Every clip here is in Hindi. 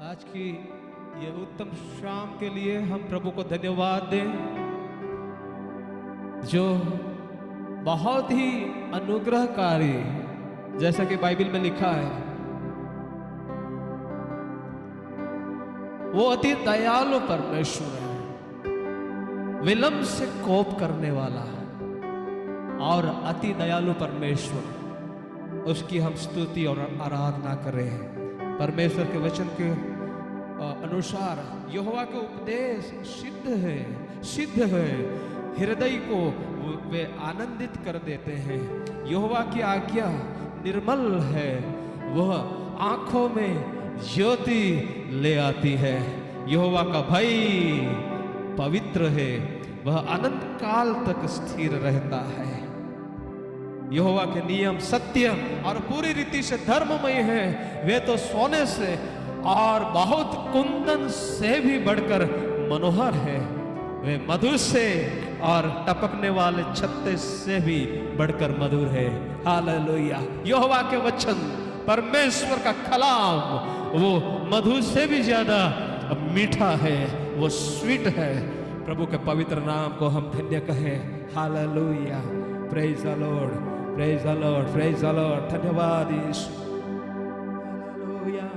आज की ये उत्तम शाम के लिए हम प्रभु को धन्यवाद दें, जो बहुत ही अनुग्रहकारी, जैसा कि बाइबल में लिखा है, वो अति दयालु परमेश्वर है, विलंब से कोप करने वाला और अति दयालु परमेश्वर, उसकी हम स्तुति और आराधना करें। परमेश्वर के वचन के अनुसार यहोवा के उपदेश सिद्ध है, हृदय को वे आनंदित कर देते हैं। यहोवा की आज्ञा निर्मल है, वह आंखों में ज्योति ले आती है। यहोवा का भय पवित्र है, वह अनंत काल तक स्थिर रहता है। यहोवा के नियम सत्य और पूरी रीति से धर्ममय है, वे तो सोने से और बहुत कुंदन से भी बढ़कर मनोहर है, वे मधुर से और टपकने वाले छत्ते से भी बढ़कर मधुर है। हालेलुया। यहोवा के वचन, परमेश्वर का कलाम, वो मधु से भी ज्यादा मीठा है, वो स्वीट है। प्रभु के पवित्र नाम को हम धन्य कहें। Hallelujah. Praise the Lord, praise the Lord, praise the Lord. धन्यवाद यीशु। हालेलुया।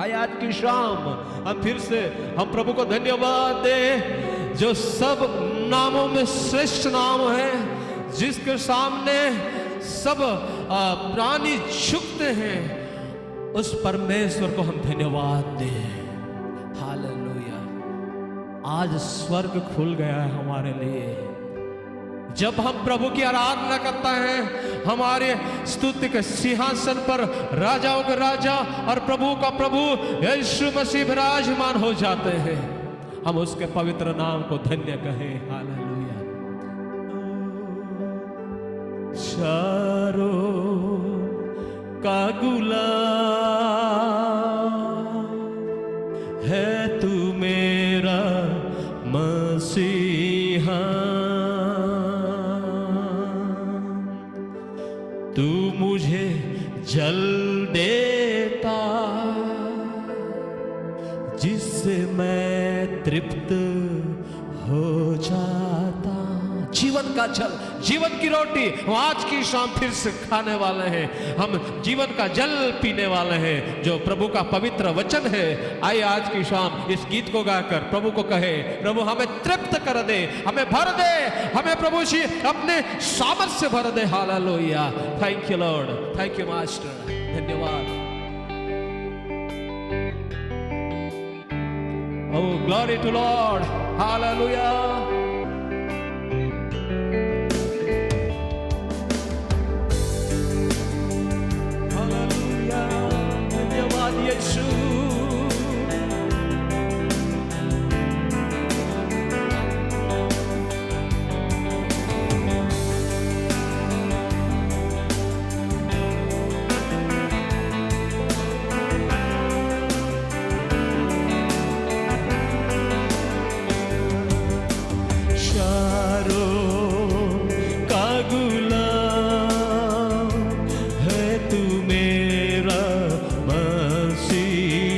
आइए आज की शाम हम फिर से हम प्रभु को धन्यवाद दें, जो सब नामों में श्रेष्ठ नाम है, जिसके सामने सब प्राणी झुकते हैं, उस परमेश्वर को हम धन्यवाद दें। हालेलुया। आज स्वर्ग खुल गया है हमारे लिए। जब हम प्रभु की आराधना करते हैं, हमारे स्तुति के सिंहासन पर राजाओं के राजा और प्रभु का प्रभु यीशु मसीह विराजमान हो जाते हैं। हम उसके पवित्र नाम को धन्य कहें। हालेलुया। शारों का गुलाब है तू मेरा मसीहा, तू मुझे जल देता, जिससे मैं तृप्त हो जाता। जीवन का जल, जीवन की रोटी हम आज की शाम फिर से खाने वाले हैं। हम जीवन का जल पीने वाले हैं, जो प्रभु का पवित्र वचन है। आइए आज की शाम इस गीत को गाकर प्रभु को कहे, प्रभु हमें तृप्त कर दे, हमें भर दे, हमें प्रभु जी अपने सामर्थ्य से भर दे। Hallelujah. Thank you Lord, thank you master. धन्यवाद। Oh, glory to Lord. Hallelujah. Hallelujah. धन्यवाद यीशु। है तू मेरा मसीहा,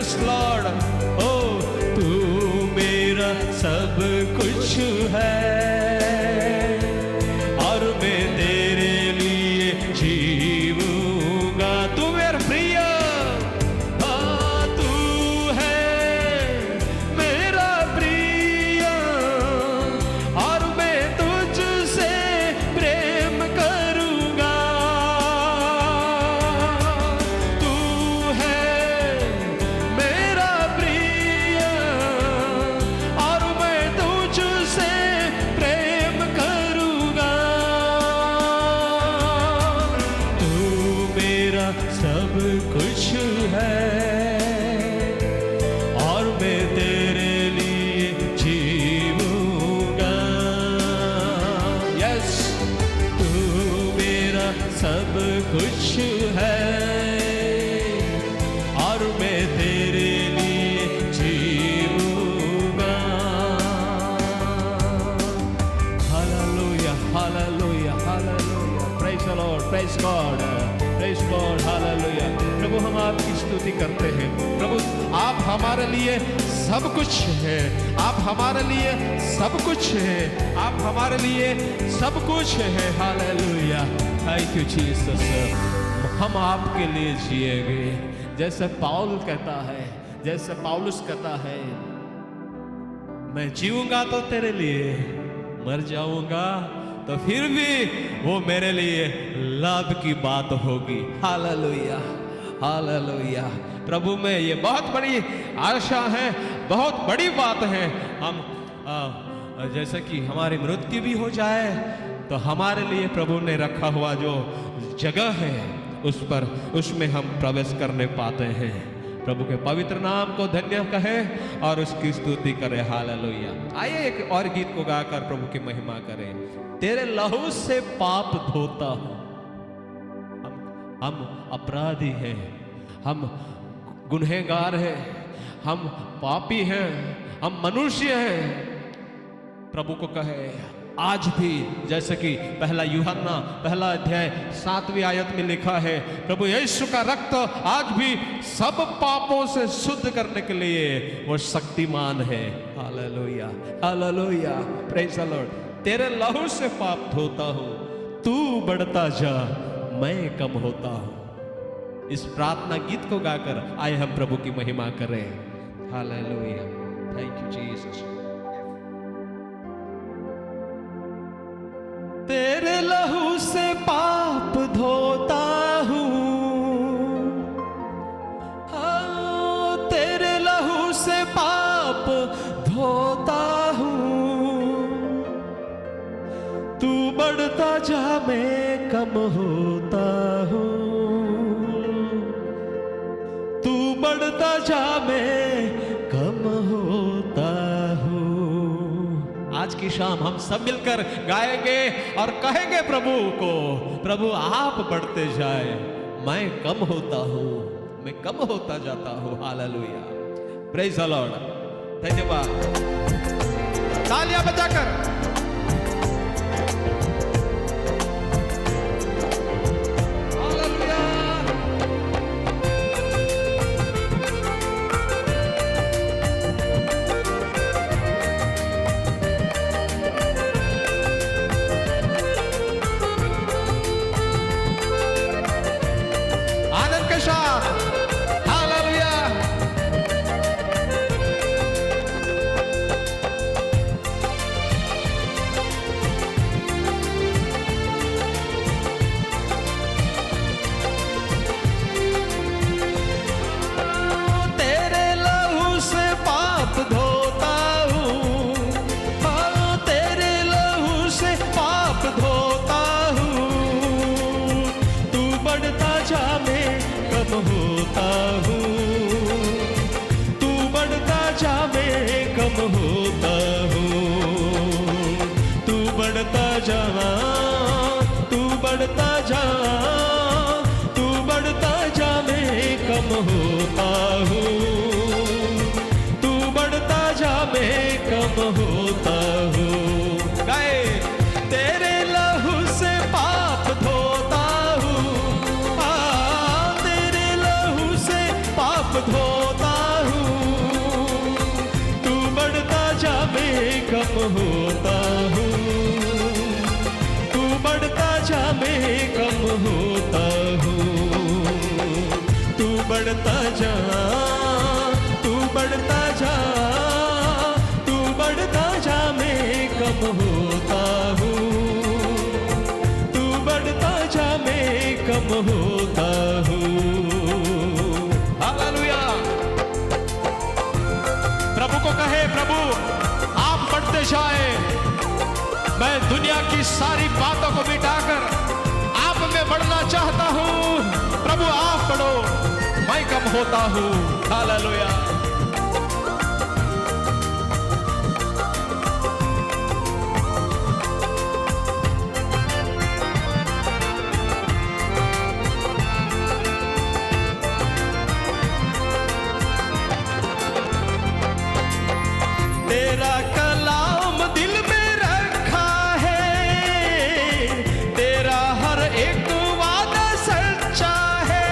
यस लॉर्ड। ओ तू मेरा सब कुछ है और मैं तेरे लिए जीऊंगा। तू मेरा प्रिय, हाँ तू है मेरा प्रिय और मैं तुझसे प्रेम करूंगा। तू है मेरा प्रिय और मैं तुझसे प्रेम करूंगा। तू मेरा सब कुछ है और मैं तेरे लिए जीऊंगा। यस, तू मेरा सब कुछ है और मैं तेरे लिए जीऊंगा। Hallelujah, hallelujah, hallelujah. Praise the Lord, praise God, praise God, hallelujah. प्रभु हम आपकी स्तुति करते हैं। प्रभु आप हमारे लिए सब कुछ है, आप हमारे लिए सब कुछ है, आप हमारे लिए सब कुछ है। Hallelujah, thank you Jesus. हम आपके लिए जिएंगे, जैसे पौल कहता है, जैसे पौलुस कहता है, मैं जीऊंगा तो तेरे लिए, मर जाऊंगा तो फिर भी वो मेरे लिए लाभ की बात होगी। Hallelujah, hallelujah. प्रभु में ये बहुत बड़ी आशा है, बहुत बड़ी बात है। हम जैसे कि हमारी मृत्यु भी हो जाए तो हमारे लिए प्रभु ने रखा हुआ जो जगह है उस पर, उसमें हम प्रवेश करने पाते हैं। प्रभु के पवित्र नाम को धन्य कहें और उसकी स्तुति करें। हालेलुया। आइए एक और गीत को गाकर प्रभु की महिमा करें। तेरे लहू से पाप धोता हूं। हम अपराधी हैं, हम गुनहगार हैं, हम पापी हैं, हम मनुष्य हैं। प्रभु को कहे आज भी, जैसे कि पहला यूहन्ना पहला अध्याय 7वीं आयत में लिखा है, प्रभु यीशु का रक्त आज भी सब पापों से शुद्ध करने के लिए वो शक्तिमान है। Hallelujah, hallelujah, praise the Lord. तेरे लहू से पाप धोता हूं, तू बढ़ता जा मैं कम होता हूं। इस प्रार्थना गीत को गाकर आए हम प्रभु की महिमा करें। Hallelujah, thank you Jesus. तेरे लहू से पाप धोता हूँ, हाँ तेरे लहू से पाप धोता हूँ। तू बढ़ता जा मैं कम होता हूँ, तू बढ़ता जा मैं कम होता हूँ। आज की शाम हम सब मिलकर गाएंगे और कहेंगे प्रभु को, प्रभु आप बढ़ते जाए मैं कम होता हूं, मैं कम होता जाता हूं। Hallelujah, praise the Lord. धन्यवाद, तालियां बजाकर। होता हूँ, तू बढ़ता जा मैं कम होता हूँ। तू बढ़ता जा, तू बढ़ता जा, तू बढ़ता जा मैं कम होता हूँ। तू बढ़ता जा मैं कम होता हूँ। गाए तेरे लहू से पाप धोता हूँ, तेरे लहू से पाप धोता कम होता हूँ। तू बढ़ता जा, तू बढ़ता जा, तू बढ़ता जा, मैं कम होता हूँ। तू बढ़ता जा, मैं कम होता हूँ। हालेलुया। प्रभु को कहे, प्रभु आप बढ़ते जाए, मैं दुनिया की सारी बातों को मिटाकर आप में बढ़ना चाहता हूं। प्रभु आप बढ़ो, मैं कम होता हूं। हालेलुया। तेरा कलाम दिल में रखा है, तेरा हर एक वादा सच्चा है।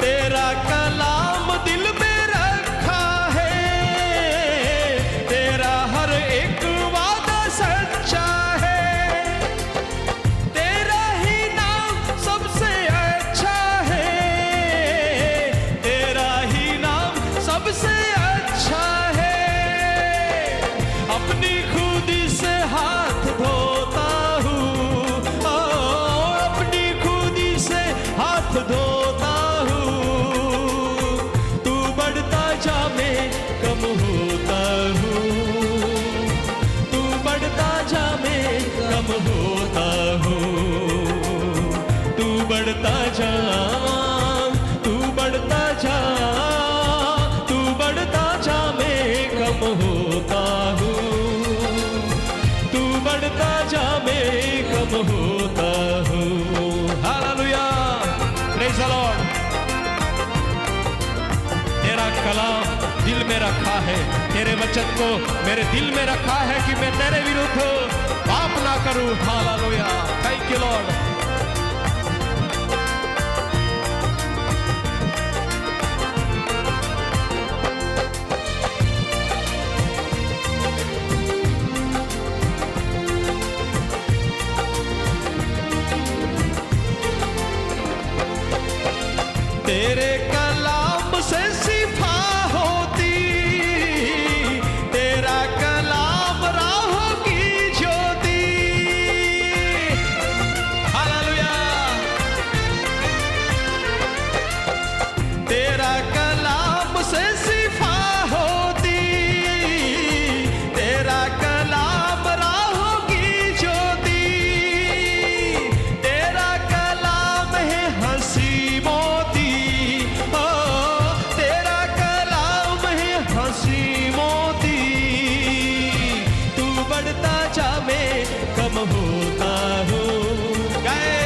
तेरा कलाम दिल में रखा है, तेरा हर एक वादा सच्चा है। तेरा ही नाम सबसे अच्छा है, तेरा ही नाम सबसे अच्छा है। अपनी खुदी से हाथ धोता हूँ, अपनी खुदी से हाथ धोता हूँ। तू बढ़ता जा, मैं कम होता हूँ। तू बढ़ता जा, मैं कम होता हूँ। तू बढ़ता जा, तू बढ़ता जा, तू बढ़ता जा, मैं कम होता हूँ। तू बढ़ता जा, मैं कम होता हूँ। हालेलुया। Praise the Lord. तेरा कलाम दिल में रखा है, तेरे वचन को मेरे दिल में रखा है कि मैं तेरे विरुद्ध पाप ना करूं। हालेलुया। Thank you Lord. तेरे कलाम से शिफा होती, तेरा कलाम राहों की ज्योति। हालेलुया। तेरा कलाम से शिफा होती, तेरा कलाम राहों की ज्योति। तेरा कलाम है हंसी मोती, तेरा कलाम है हंसी मोती। तू बढ़ता जा, मैं कम होता हूँ। गाए,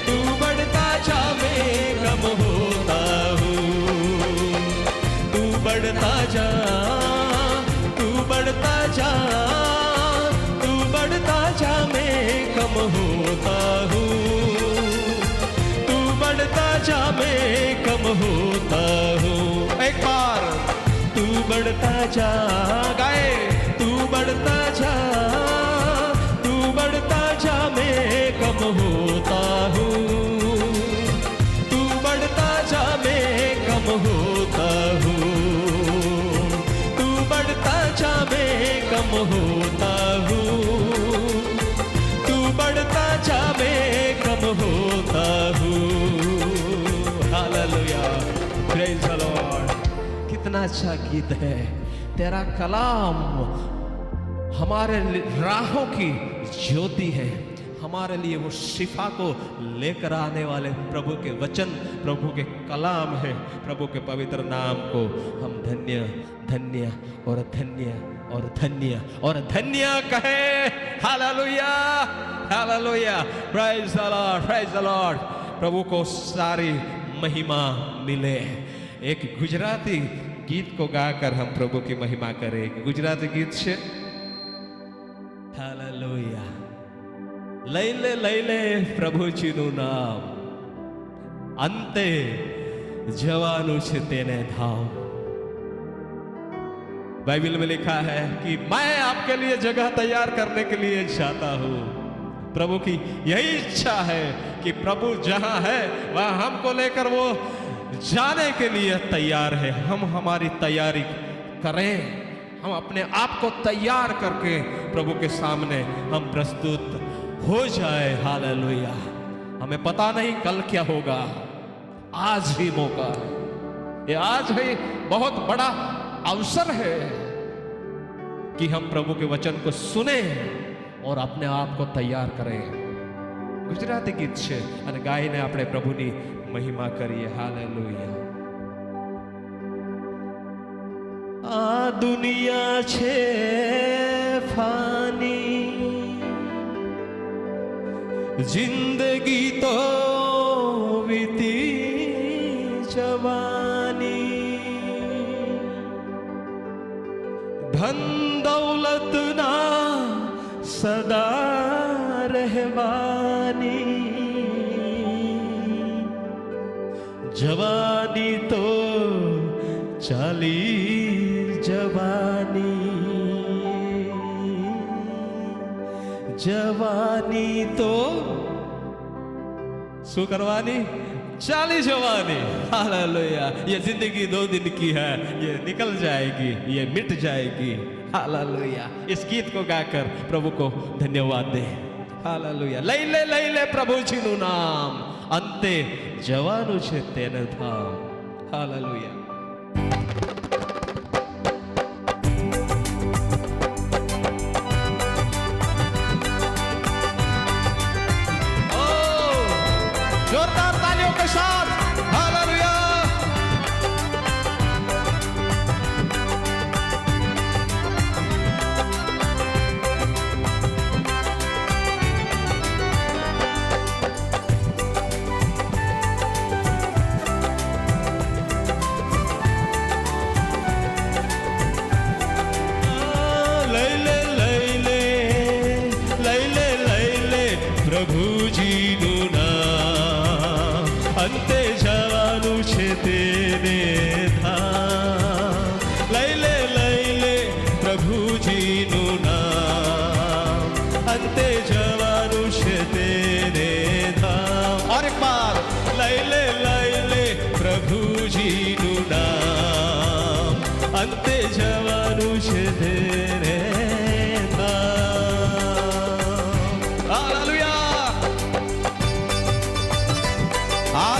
तू बढ़ता जा, मैं कम होता हूँ। तू बढ़ता जा, तू बढ़ता जा, तू बढ़ता जा, मैं कम होता हूँ। तू बढ़ता जा, मैं कम होता हूँ। एक बार तू बढ़ता जा, गाए, तू बढ़ता जा, तू बढ़ता जा, मैं कम होता हूँ। तू बढ़ता जा, मैं कम होता हूँ। तू बढ़ता जा, मैं कम होता हूँ। तू बढ़ता जा, मैं कम होता हूँ। हालेलुया। Praise the Lord. कितना अच्छा गीत है। तेरा कलाम हमारे राहों की ज्योति है, हमारे लिए वो शिफा को लेकर आने वाले प्रभु के वचन, प्रभु के कलाम है। प्रभु के पवित्र नाम को हम धन्य धन्य और धन्य और धन्य और धन्य कहे। Hallelujah. Hallelujah. Praise the Lord. Praise the Lord. प्रभु को सारी महिमा मिले। एक गुजराती गीत को गाकर हम प्रभु की महिमा करें। गुजराती गीत से हालेलुया। લઈ લે પ્રભુજીનું નામ, અંતે જવાનું છે તેને ધામ. बाइबल में लिखा है कि मैं आपके लिए जगह तैयार करने के लिए जाता हूं। प्रभु की यही इच्छा है कि प्रभु जहां है वहां हमको लेकर वो जाने के लिए तैयार है। हम हमारी तैयारी करें, हम अपने आप को तैयार करके प्रभु के सामने हम प्रस्तुत हो जाए। हालेलुया। हमें पता नहीं कल क्या होगा, आज ही मौका है, ये आज ही बहुत बड़ा अवसर है कि हम प्रभु के वचन को सुने और अपने आप को तैयार करें। गुजराती गीत છે અને ગાઈને આપણે પ્રભુની મહિમા કરીએ। હાલેલુયા। આ દુનિયા છે ફાની, જિંદગી તો વીતી જવાની, ધન દौलत ना सदा रहवानी, जवानी तो चाली जवानी, जवानी तो शू करवानी, चाली जवानी। हालेलुया। ये जिंदगी 2 दिन की है, ये निकल जाएगी, ये मिट जाएगी। हालेलुया। इस गीत को गाकर प्रभु को धन्यवाद दे। हालेलुया। लई ले प्रभु जी नु नाम, अंते जवानु छे तेने धाम। हालेलुया। जोरदार तालियों के साथ हालेलुया। प्रभु जी नु नाम, अंते जवानु छे तेरे धाम। लई ले प्रभु जी नु नाम, अंते जवानु छे तेरे धाम। और एक बार लई ले प्रभु जी नु नाम, अंते जवानु छे तेरे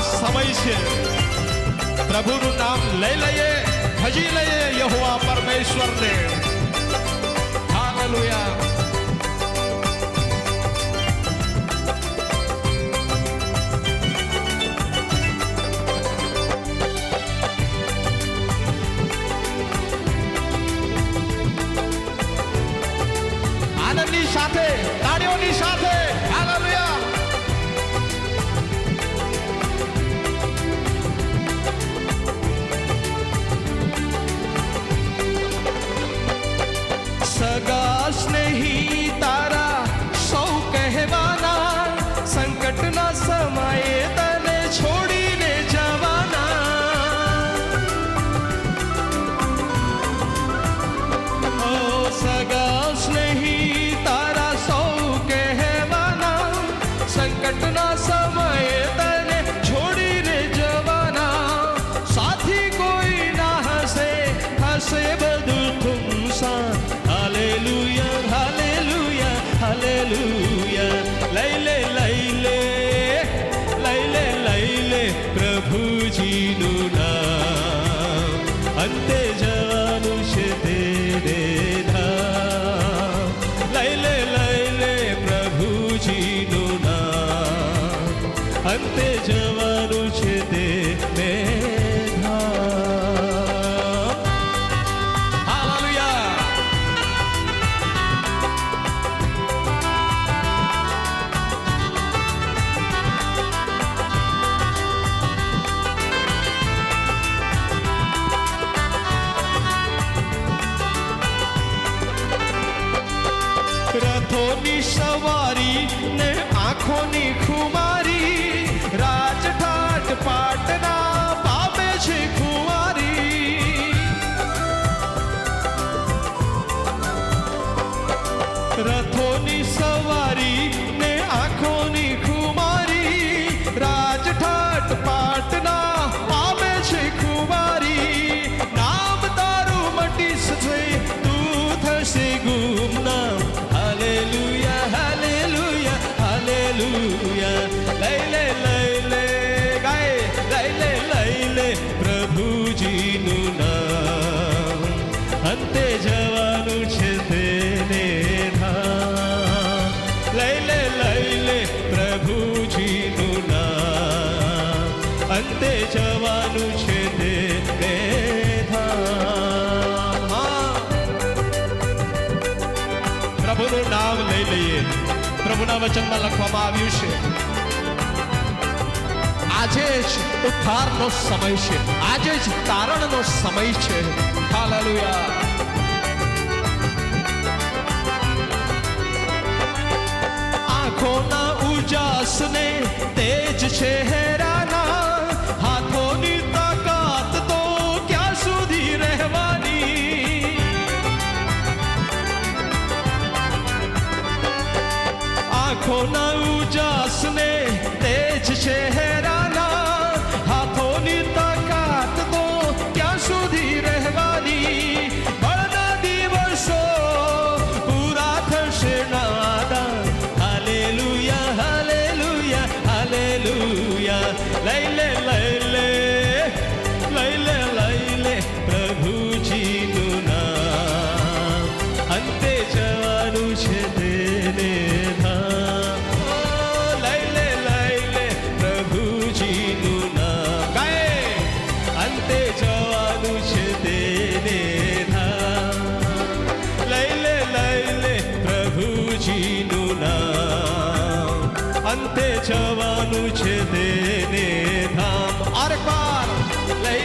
समय से प्रभु नु नाम ले लइए, भजी लइए यहोवा परमेश्वर ने। हालेलुया। आनंदनी साथे, ताड़ीओनी साथे हालेलुया। सगा स्नेही तारा सौ कहवाना, संकट ना समाये तने छोड़ी ने जवाना। ओ सगा स्नेही तारा सौ कहवाना, संकट ना समाये तने छोड़ी ने जवाना। साथी कोई ना हसे, हसे बदू तुम सा। Hallelujah hallelujah hallelujah. लैले प्रभु जी नु नाम, अंते जवानु छे तेरे धाम। लैले प्रभु जी नु नाम, अंते जवानु छे तेरे रथोनी सवारी ने आँखोनी खुमारी, राजघाट पाटना पामे छे खुमारी। હાથોની સવારી ને આંખોની ખુમારી, રાજઠાટ પાટના આવે છે ખુવારી. નામ તારું મટીશ છે, તું થશે ગુમનામ. Hallelujah hallelujah hallelujah. લઈ લે ગાય, લઈ લે પ્રભુજીનું નામ. અંતે જવાનું છે તેને ધામ. લઈ લે પ્રભુજીનું નામ. અંતે જવાનું છે તેને ધામ. પ્રભુનું નામ લઈ લઈએ. પ્રભુના વચનમાં લખવામાં આવ્યું છે, આજે જ ઉદ્ધારનો સમય છે, આજે જ તારણનો સમય છે. હાલેલુયા. આંખોના ઉજાસને તેજ ચહેરાના, હાથોની તાકાત તો ક્યાં સુધી રહેવાની. આંખોના ઉજાસને તેજ ચહેરાના, હાથોની તાકાત તો ક્યાં સુધી રહેવાની. બળના દિવસો પૂરા થશે નાદાન. Hallelujah hallelujah hallelujah. લઈ લે પ્રભુજીનું નામ. અંતે જવાનું છે તેને ધામ. લઈ લે પ્રભુજીનું નામ. ગાય, અંતે જવાનું છે તેને ધામ. લઈ લે પ્રભુજીનું નામ. અંતે જવાનું છે તેને ધામ. અરે પાર લઈ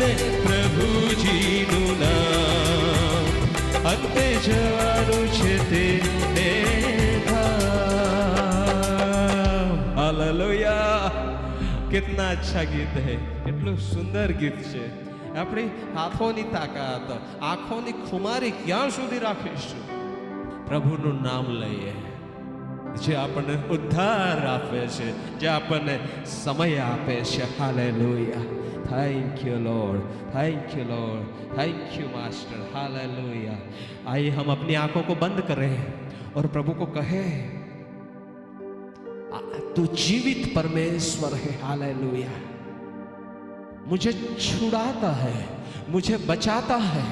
લે પ્રભુજીનું નામ. અંતે જવાનું છે તેને ધામ. હાલેલુયા. कितना अच्छा गीत है, કેટલું સુંદર ગીત છે. આપણી હાથોની તાકાત, આંખોની ખુમારી ક્યાં સુધી રાખીશું? પ્રભુનું નામ લઈએ, જે આપણને ઉદ્ધાર આપે છે, જે આપણને સમય આપે છે. Hallelujah. Thank you Lord, thank you Lord, thank you master. Hallelujah. आइए हम अपनी आंखों को बंद करें और प्रभु को कहें, तू जीवित परमेश्वर है. हालेलुया. मुझे छुड़ाता है, मुझे बचाता है.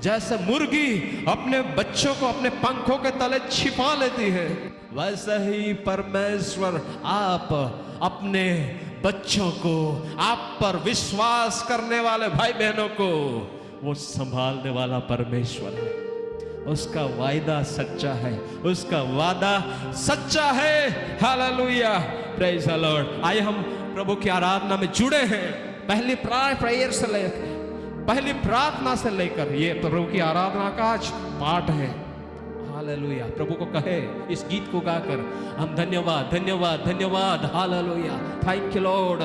जैसे मुर्गी अपने बच्चों को अपने पंखों के तले छिपा लेती है, वैसे ही परमेश्वर आप अपने बच्चों को, आप पर विश्वास करने वाले भाई बहनों को वो संभालने वाला परमेश्वर है. उसका वायदा सच्चा है, उसका वादा सच्चा है. हालेलुया. Praise the Lord. आइए हम प्रभु की आराधना में जुड़े हैं. पहली प्रेयर से लेकर, पहली प्रार्थना से लेकर ये प्रभु की आराधना का आज पाठ है. हालेलुया. प्रभु को कहे इस गीत को गाकर हम धन्यवाद धन्यवाद धन्यवाद. हालेलुया. Thank you Lord.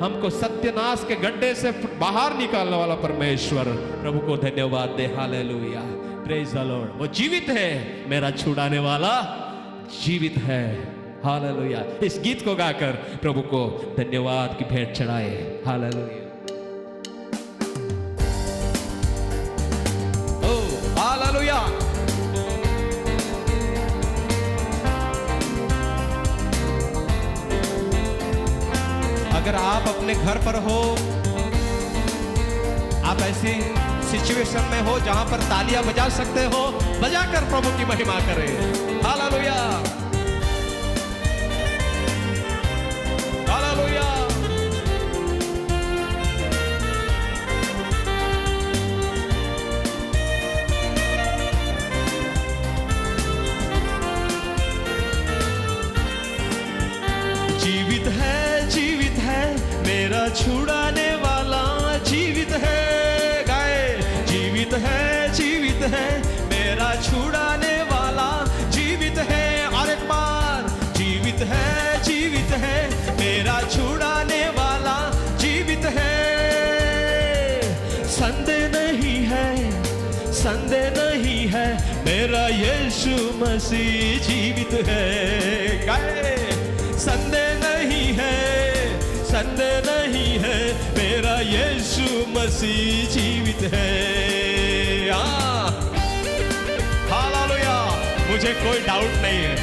हमको सत्यनाश के गड्ढे से बाहर निकालने वाला परमेश्वर, प्रभु को धन्यवाद दे. हालेलुया. Praise the Lord. वो जीवित है, मेरा छुड़ाने वाला जीवित है. हालेलुया. इस गीत को गाकर प्रभु को धन्यवाद की भेंट चढ़ाए. हालेलुया. ओ हालेलुया. अगर आप अपने घर पर हो, आप ऐसी सिचुएशन में हो जहां पर तालियां बजा सकते हो, बजाकर प्रभु की महिमा करें. हालेलुया. हालेलुया. जीवित है मेरा छुड़ाने वाला, जीवित है. गाए, जीवित है मेरा छुड़ाने वाला, जीवित है. और एक बार, जीवित है मेरा छुड़ाने वाला, जीवित है. संदेह नहीं है मेरा यीशु मसीह जीवित है। गाए, संदेह नहीं है, संदेह नहीं है, मेरा यीशु मसीह जीवित है। हालेलुया। मुझे कोई डाउट नहीं है,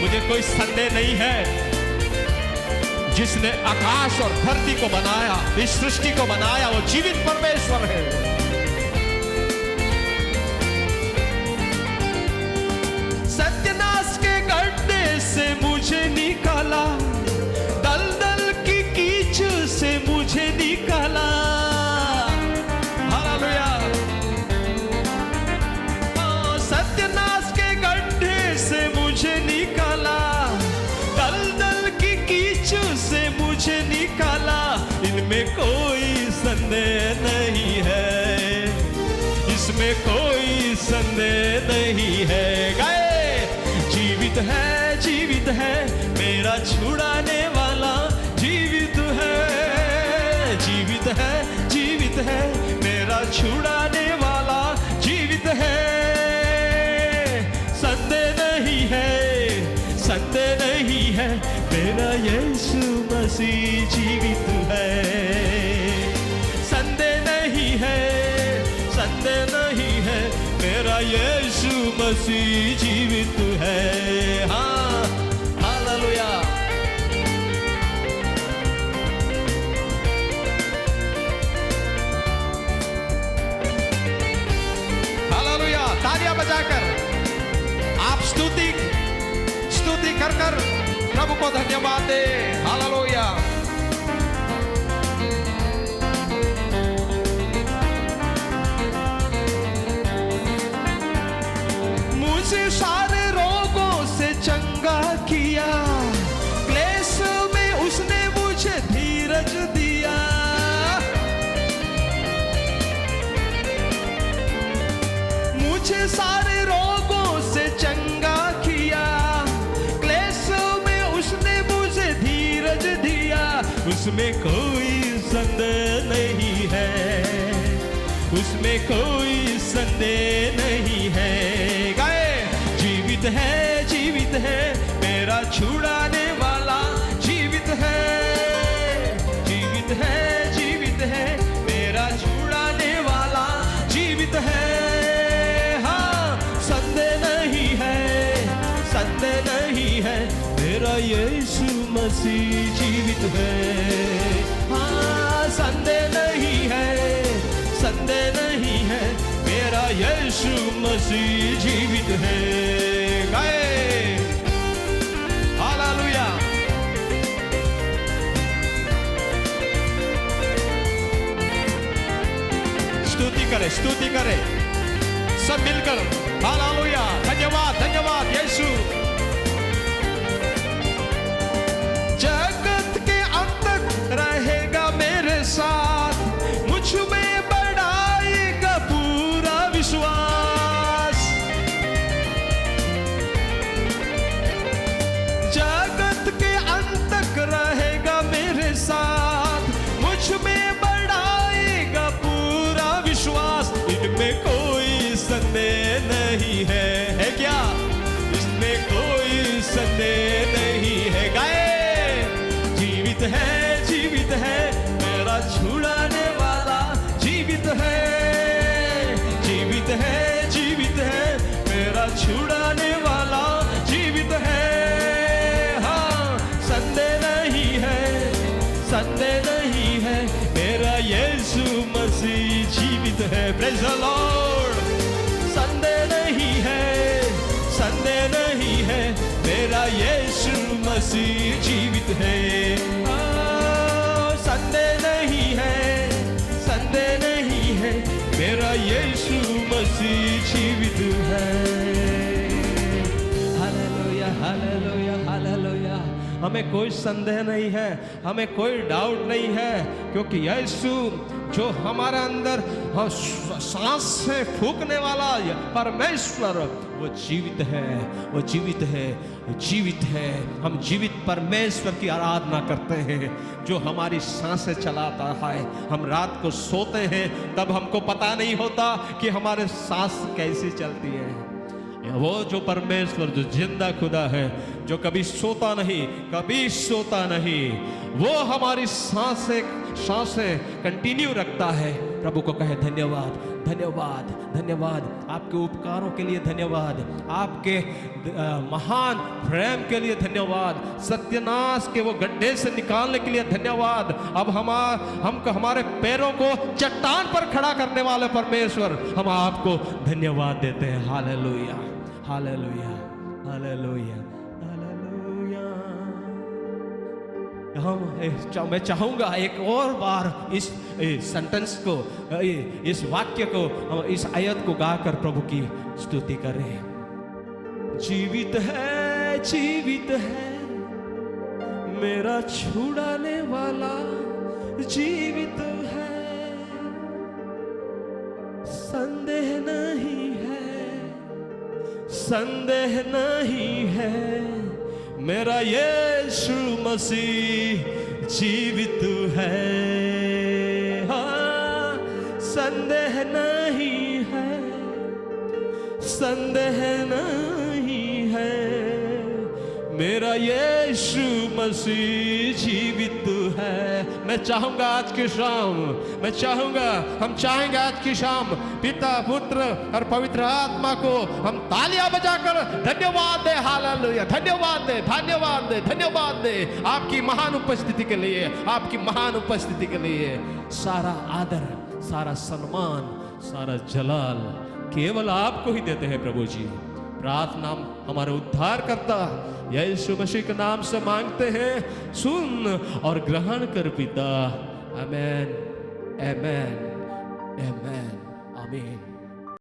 मुझे कोई संदेह नहीं है। जिसने आकाश और धरती को बनाया, इस सृष्टि को बनाया, वो जीवित परमेश्वर है। सत्यानाश के गड्ढे से मुझे निकाला, दलदल की कीच से मुझे निकाला। हालेलुया। सत्यानाश के गड्ढे से मुझे निकाला, दलदल की कीच से मुझे निकाला। इनमें कोई संदेह नहीं है, इसमें कोई संदेह नहीं है। गए, जीवित है मेरा छुड़ाने वाला, जीवित है, जीवित है, जीवित है मेरा छुड़ाने वाला, जीवित है। संदेह नहीं है, संदेह नहीं है, मेरा यीशु मसीह जीवित है। संदेह नहीं है, संदेह नहीं है, मेरा यीशु मसीह जीवित है। हाँ, हालेलुया। हालेलुया। तालियां बजाकर आप स्तुति कर कर प्रभु को धन्यवाद दे। हालेलुया। मुझे सारे रोगों से चंगा किया, क्लेश में उसने मुझे धीरज दिया। मुझे सारे रोगों से चंगा किया, क्लेश में उसने मुझे धीरज दिया। उसमें कोई संदेह नहीं है, उसमें कोई संदेह नहीं है। गाए, जीवित है मेरा छुड़ाने वाला, जीवित है, जीवित है, जीवित है मेरा छुड़ाने वाला, जीवित है। हाँ, संदेह नहीं है, संदेह नहीं है, मेरा यीशु मसीह जीवित है। हाँ, संदेह नहीं है, संदेह नहीं है, मेरा यीशु मसीह जीवित है। गाए, हालेलुया। स्तुति करे सब मिलकर। हालेलुया। धन्यवाद, धन्यवाद यीशु। जगत के अंत तक रहेगा मेरे साथ, मुझ में बढ़ाएगा पूरा विश्वास। जगत के अंत तक रहेगा मेरे साथ, मुझ में बढ़ाएगा पूरा विश्वास। इनमें कोई संदेह नहीं है क्या? इसमें कोई संदेह नहीं है। गाए, जीवित है मेरा छुड़ाने वाला, जीवित है, जीवित है, जीवित है मेरा छुड़ाने वाला, जीवित है। हाँ, संदेह नहीं है, संदेह नहीं है, मेरा यीशु मसीह जीवित है। Praise the Lord. संदेह नहीं है, संदेह नहीं है, मेरा यीशु मसीह जीवित है। संदेह नहीं है, संदेह नहीं है, मेरा यीशु मसीह जीवित है। Hallelujah, hallelujah, hallelujah. हमें कोई संदेह नहीं है, हमें कोई डाउट नहीं है, क्योंकि यीशु जो हमारे अंदर सांस से फूकने वाला परमेश्वर, वो जीवित है, वो जीवित है, जीवित है। हम जीवित परमेश्वर की आराधना करते हैं जो हमारी सांसें चलाता है। हम रात को सोते हैं तब हमको पता नहीं होता कि हमारे सांस कैसे चलती है। वो जो परमेश्वर जो जिंदा खुदा है, जो कभी सोता नहीं, वो हमारी सांसें कंटिन्यू रखता है। प्रभु को कहे धन्यवाद, धन्यवाद, धन्यवाद। आपके उपकारों के लिए धन्यवाद, आपके महान प्रेम के लिए धन्यवाद, सत्यानाश के वो गड्ढे से निकालने के लिए धन्यवाद। अब हमारे पैरों को चट्टान पर खड़ा करने वाले परमेश्वर, हम आपको धन्यवाद देते हैं। Hallelujah, hallelujah, hallelujah, hallelujah. मैं चाहूंगा एक और बार इस सेंटेंस को, इस वाक्य को, इस आयत को गाकर प्रभु की स्तुति करें। जीवित है मेरा छुड़ाने वाला, जीवित है, संदेह नहीं है, मेरा यीशु मसीह जीवित है। हाँ, संदेह नहीं है, मेरा यीशु मसीह जीवित है। मैं चाहूंगा आज की शाम, हम चाहेंगे आज की शाम पिता, पुत्र और पवित्र आत्मा को हम तालियां बजाकर धन्यवाद दे। हालेलुया, धन्यवाद दे, धन्यवाद दे, धन्यवाद दे आपकी महान उपस्थिति के लिए, आपकी महान उपस्थिति के लिए। सारा आदर, सारा सम्मान, सारा जलाल केवल आपको ही देते हैं प्रभु जी। प्रार्थना हमारे उद्धार करता यीशु मसीह के नाम से मांगते हैं, सुन और ग्रहण कर पिता। आमीन, आमीन, आमीन, आमीन।